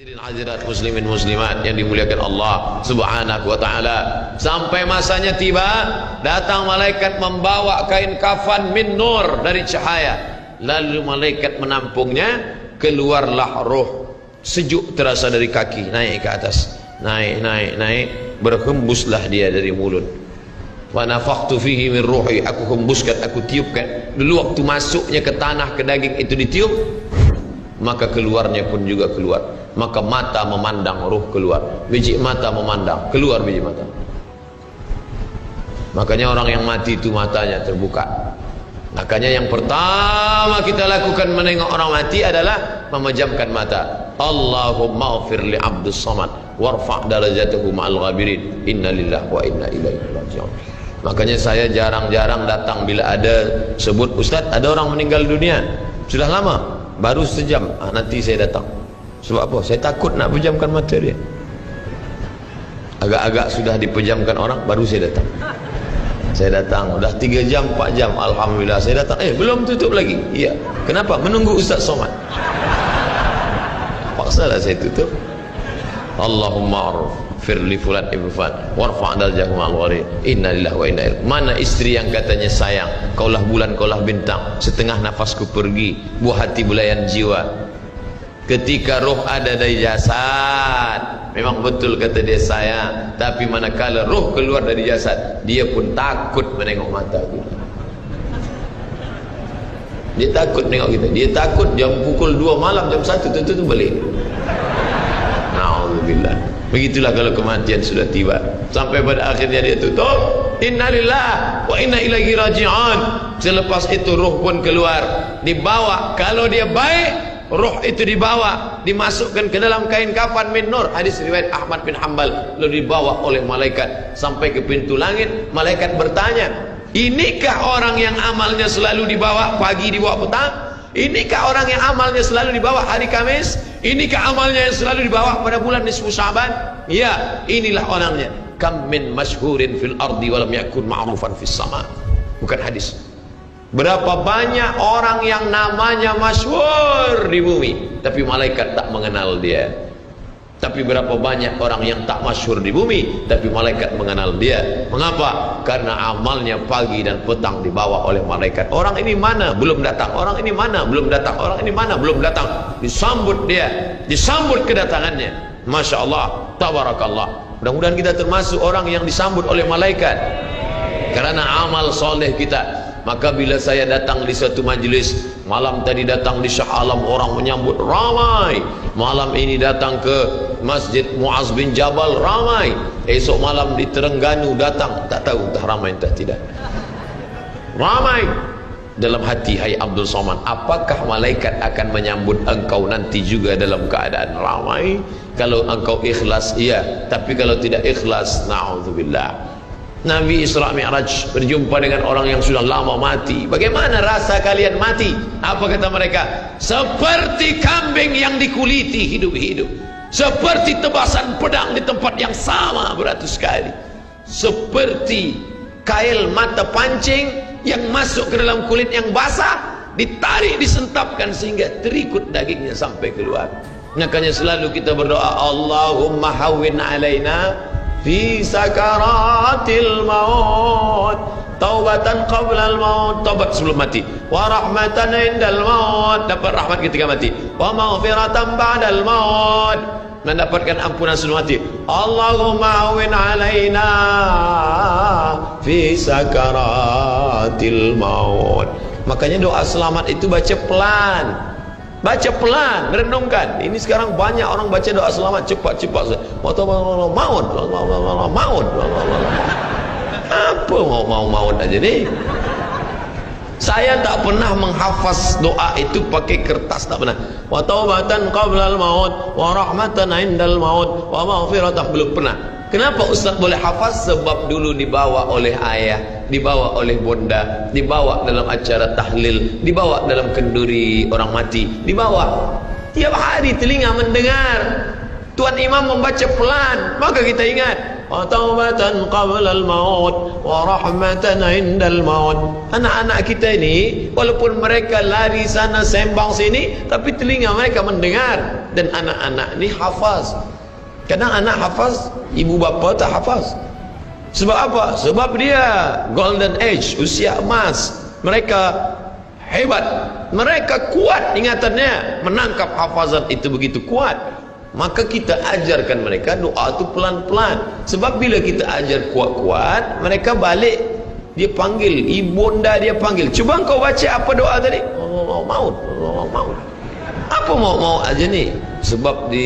Hadirin hadirat muslimin muslimat yang dimuliakan Allah subhanahu wa ta'ala, sampai masanya tiba, datang malaikat membawa kain kafan min nur, dari cahaya. Lalu malaikat menampungnya, keluarlah roh. Sejuk terasa dari kaki, naik ke atas, naik, berhembuslah dia dari mulut. Wa nafakhtu fihi min ruhi, aku hembuskan, aku tiupkan. Dulu waktu masuknya ke tanah, ke daging itu ditiup, maka keluarnya pun juga keluar. Maka mata memandang, ruh keluar. Biji mata memandang, keluar biji mata. Makanya orang yang mati itu matanya terbuka. Makanya yang pertama kita lakukan menengok orang mati adalah memejamkan mata. Allahumma ghfir li abdus samad warfa' darajatahu ma'al ghabirin, inna lillahi wa inna ilaihi raji'un. Makanya saya jarang-jarang datang bila ada sebut ustaz ada orang meninggal dunia. Sudah lama, baru sejam, nanti saya datang. Sebab apa? Saya takut nak pejamkan mata dia. Agak-agak sudah dipejamkan orang, baru saya datang. Saya datang, udah 3 jam, 4 jam, alhamdulillah saya datang. Belum tutup lagi. Iya. Kenapa? Menunggu Ustaz Somad. Paksalah saya tutup. Allahumma firli fulan ibn fulan warfa' darajatahu ma'al ghabirin, inna lillahi wa inna ilaihi. Mana istri yang katanya sayang, kaulah bulan, kaulah bintang, setengah nafasku pergi, buah hati belayan jiwa. Ketika roh ada dari jasad, memang betul kata dia sayang, tapi manakala roh keluar dari jasad, dia pun takut menengok mata kita. Dia takut menengok kita. Dia takut jam pukul 2 malam, jam 1 tutup balik. Na'udzubillah. Begitulah kalau kematian sudah tiba. Sampai pada akhirnya dia tutup, innalillahi wa inna ilaihi raji'un. Selepas itu roh pun keluar, dibawa. Kalau dia baik, roh itu dibawa, dimasukkan ke dalam kain kafan min nur. Hadis riwayat Ahmad bin Hanbal. Lalu dibawa oleh malaikat sampai ke pintu langit. Malaikat bertanya, inikah orang yang amalnya selalu dibawa pagi, dibawa petang? Inikah orang yang amalnya selalu dibawa hari Kamis? Inikah amalnya yang selalu dibawa pada bulan nisfu Sya'ban? Ya, inilah orangnya. Kam min masyhurin fil ardi walam yakun ma'rufan fis sama. Bukan hadis. Berapa banyak orang yang namanya masyhur di bumi, tapi malaikat tak mengenal dia. Tapi berapa banyak orang yang tak masyhur di bumi, tapi malaikat mengenal dia. Mengapa? Karena amalnya pagi dan petang dibawa oleh malaikat. Orang ini mana? Belum datang. Orang ini mana? Belum datang. Orang ini mana? Belum datang. Disambut dia, disambut kedatangannya. Masya Allah, tabarakallah. Mudah-mudahan kita termasuk orang yang disambut oleh malaikat karena amal soleh kita. Maka bila saya datang di satu majlis, malam tadi datang di Shah Alam, orang menyambut ramai. Malam ini datang ke Masjid Muaz bin Jabal, ramai. Esok malam di Terengganu datang, tak tahu entah ramai entah tidak. Ramai. Dalam hati, hai Abdul Somad, apakah malaikat akan menyambut engkau nanti juga dalam keadaan ramai? Kalau engkau ikhlas, iya. Tapi kalau tidak ikhlas, na'udzubillah. Nabi Isra Mi'raj berjumpa dengan orang yang sudah lama mati. Bagaimana rasa kalian mati? Apa kata mereka? Seperti kambing yang dikuliti hidup-hidup, seperti tebasan pedang di tempat yang sama beratus kali, seperti kail mata pancing yang masuk ke dalam kulit yang basah, ditarik, disentapkan sehingga terikut dagingnya sampai keluar. Makanya selalu kita berdoa, Allahumma hawwin alaina fi sakaratil maut, taubatan qablal maut, taubat sebelum mati, wa rahmatan indal maut, dapat rahmat ketika mati, wa maghfiratan ba'dal maut, mendapatkan ampunan sebelum mati. Allahumma awin alaina fi sakaratil maut. Makanya doa selamat itu baca pelan. Baca pelan, merenungkan. Ini sekarang banyak orang baca doa selamat cepat-cepat. Maut. Apa maut aja nih? Saya tak pernah menghafaz doa itu pakai kertas, tak pernah. Wa taubatan qablal maut, wa rahmatan indal maut, wa maghfiratan, belum pernah. Kenapa Ustaz boleh hafaz? Sebab dulu dibawa oleh ayah, dibawa oleh bunda, dibawa dalam acara tahlil, dibawa dalam kenduri orang mati, dibawa. Tiap hari telinga mendengar Tuan Imam membaca pelan, maka kita ingat. Wa taubatan qablal maut, wa rahmatan indal maut. Anak-anak kita ini, walaupun mereka lari sana sembang sini, tapi telinga mereka mendengar. dan anak-anak ni hafaz. Kadang anak hafaz, ibu bapa tak hafaz. Sebab apa? Sebab dia golden age, usia emas. Mereka hebat, mereka kuat ingatannya, menangkap hafazan itu begitu kuat. Maka kita ajarkan mereka doa itu pelan-pelan. Sebab bila kita ajar kuat-kuat, mereka balik, dia panggil, ibunda dia panggil, cuba kau baca apa doa tadi? Allah maut, Allah maut. Apa mau aja ni? Sebab di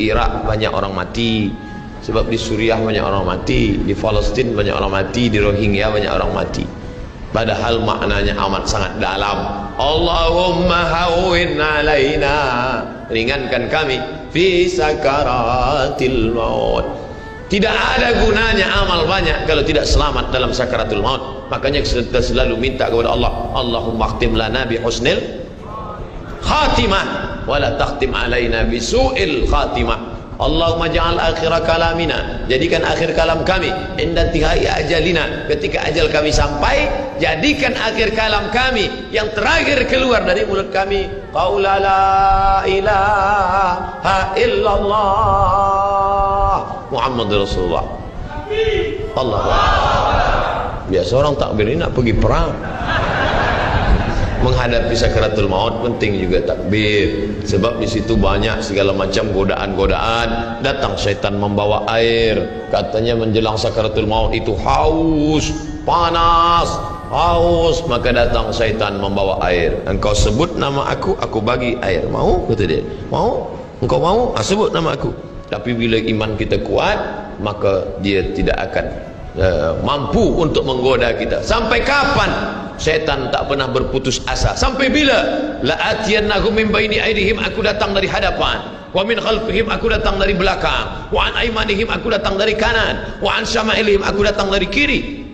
Iraq banyak orang mati, sebab di Suriah banyak orang mati, di Palestin banyak orang mati, di Rohingya banyak orang mati. Padahal maknanya amat sangat dalam. Allahumma hawwin alaina, ringankan kami fi sakaratil maut. Tidak ada gunanya amal banyak kalau tidak selamat dalam sakaratul maut. Makanya kita selalu minta kepada Allah, Allahumma khtim lana bi husnil khatimah wa la takhtim alaina bi su'il khatimah. Allahumma ja'al akhir kalamina, jadikan akhir kalam kami inda tihai ajalina, ketika ajal kami sampai, jadikan akhir kalam kami yang terakhir keluar dari mulut kami qaula la ilaha illallah Muhammadur Rasulullah. Allah. Biasa orang takbir ini nak pergi perang, menghadapi sakaratul maut penting juga takbir. Sebab di situ banyak segala macam godaan-godaan. Datang syaitan membawa air, katanya menjelang sakaratul maut itu haus, panas, haus, maka datang syaitan membawa air. Engkau sebut nama aku bagi air. Mau? Kata dia. Mau? Engkau mau? Sebut nama aku. Tapi bila iman kita kuat, maka dia tidak akan mampu untuk menggoda kita. Sampai kapan syaitan tak pernah berputus asa? Sampai bila? La atiyannahum min baini aydihim, aku datang dari hadapan, wa min khalfihim, aku datang dari belakang, wa an aymanihim, aku datang dari kanan, wa an syama'ilihim, aku datang dari kiri.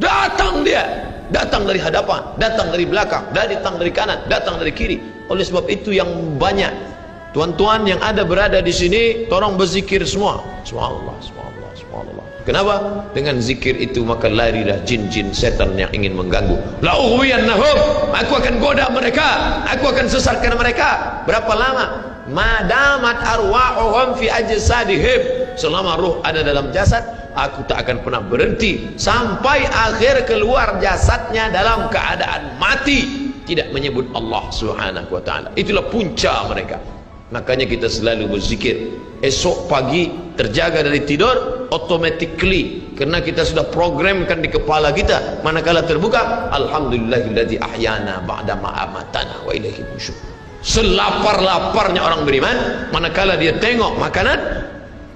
Datang dia, datang dari hadapan, datang dari belakang, datang dari kanan, datang dari kiri. Oleh sebab itu yang banyak tuan-tuan yang ada berada di sini, tolong berzikir semua. Subhanallah, subhanallah, subhanallah. Kenapa? Dengan zikir itu maka larilah jin-jin setan yang ingin mengganggu. La ughwiyannahum, aku akan goda mereka, aku akan sesatkan mereka. Berapa lama? Madamat arwahuhum fi ajsadihim, selama ruh ada dalam jasad, aku tak akan pernah berhenti sampai akhir keluar jasadnya dalam keadaan mati, tidak menyebut Allah Subhanahu wa taala. Itulah punca mereka. Makanya kita selalu berzikir. Esok pagi terjaga dari tidur automatically, karena kita sudah programkan di kepala kita, manakala terbuka, alhamdulillahilladzi ahyana ba'da ma amatana wa ilaihi nusyur. Selapar-laparnya orang beriman, manakala dia tengok makanan,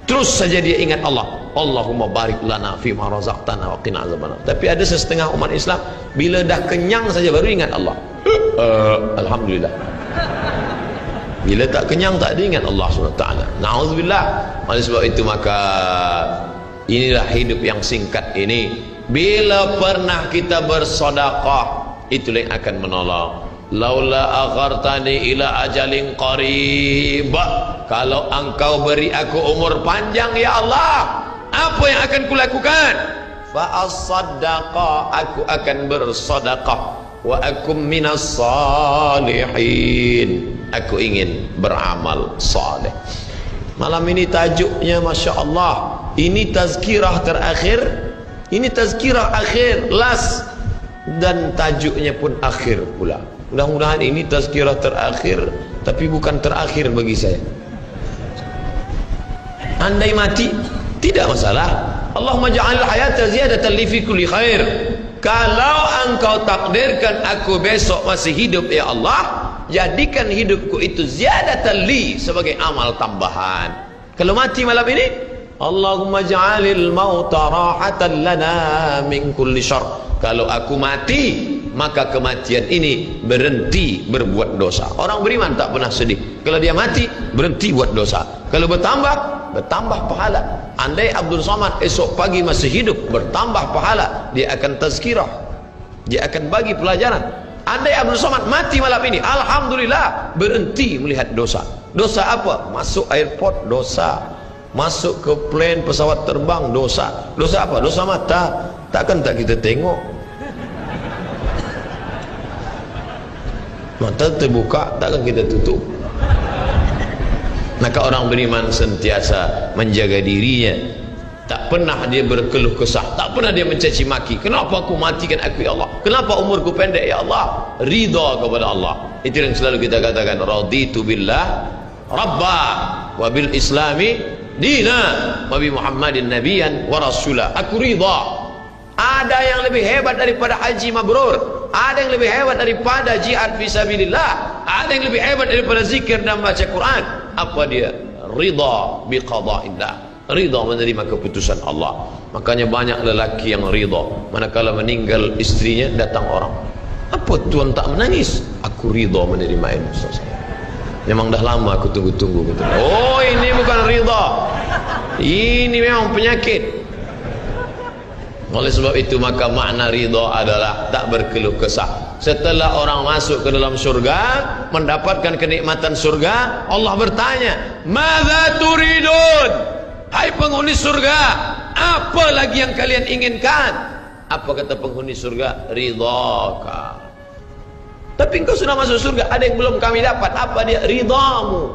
terus saja dia ingat Allah. Allahumma barik lana fi ma razaqtana wa qina azabannar. Tapi ada setengah umat Islam, bila dah kenyang saja baru ingat Allah. Alhamdulillah. Bila tak kenyang tak diingat Allah SWT. Na'udzubillah. Oleh sebab itu maka inilah hidup yang singkat ini. Bila pernah kita bersedekah, itulah yang akan menolong. Laula akhartani ila ajalin qarib, kalau engkau beri aku umur panjang ya Allah, apa yang akan kulakukan? Fa as-saddaqa, aku akan bersedekah. Wa akum minas salihin, aku ingin beramal saleh. Malam ini tajuknya Masya Allah, ini tazkirah terakhir, ini tazkirah akhir, last, dan tajuknya pun akhir pula. Mudah-mudahan ini tazkirah terakhir, tapi bukan terakhir bagi saya. Andai mati tidak masalah. Allahumma ja'al hayata ziyadatan li fi kulli khair. Kalau engkau takdirkan aku besok masih hidup ya Allah, jadikan hidupku itu ziyadatan li, sebagai amal tambahan. Kalau mati malam ini, Allahumma ja'alil mauta rahatan lana min kulli syarr. Kalau aku mati, maka kematian ini berhenti berbuat dosa. Orang beriman tak pernah sedih. Kalau dia mati, berhenti buat dosa. Kalau bertambah pahala. Andai Abdul Somad esok pagi masih hidup, bertambah pahala, dia akan tazkirah, dia akan bagi pelajaran. Andai Abdul Somad mati malam ini, alhamdulillah, berhenti melihat dosa. Dosa apa? Masuk airport, dosa. Masuk ke plane pesawat terbang, dosa. Dosa apa? Dosa mata. Takkan tak kita tengok? Mata terbuka, takkan kita tutup? Maka orang beriman sentiasa menjaga dirinya, tak pernah dia berkeluh kesah, tak pernah dia mencaci maki. Kenapa aku matikan aku ya Allah, kenapa umurku pendek ya Allah? Ridha kepada Allah. Itu yang selalu kita katakan, raditu billah rabba wa bil islami dina wa bi muhammadin nabiyan wa rasulah. Aku ridha. Ada yang lebih hebat daripada haji mabrur, ada yang lebih hebat daripada jihad fisabilillah, ada yang lebih hebat daripada zikir dan baca Quran. Apa dia? Ridha bi qada'illah, ridha menerima keputusan Allah. Makanya banyak lelaki yang ridha manakala meninggal istrinya, datang orang, apa tuan tak menangis? Aku ridha menerima ini, Ustaz. Memang dah lama aku tunggu-tunggu. Oh, ini bukan ridha, ini memang penyakit. Oleh sebab itu maka makna ridha adalah tak berkeluh kesah. Setelah orang masuk ke dalam surga, mendapatkan kenikmatan surga, Allah bertanya, "Madza turidun?" Hai penghuni surga, apa lagi yang kalian inginkan? Apa kata penghuni surga? Ridhaka. Tapi engkau sudah masuk surga, ada yang belum kami dapat. Apa dia? Ridhamu.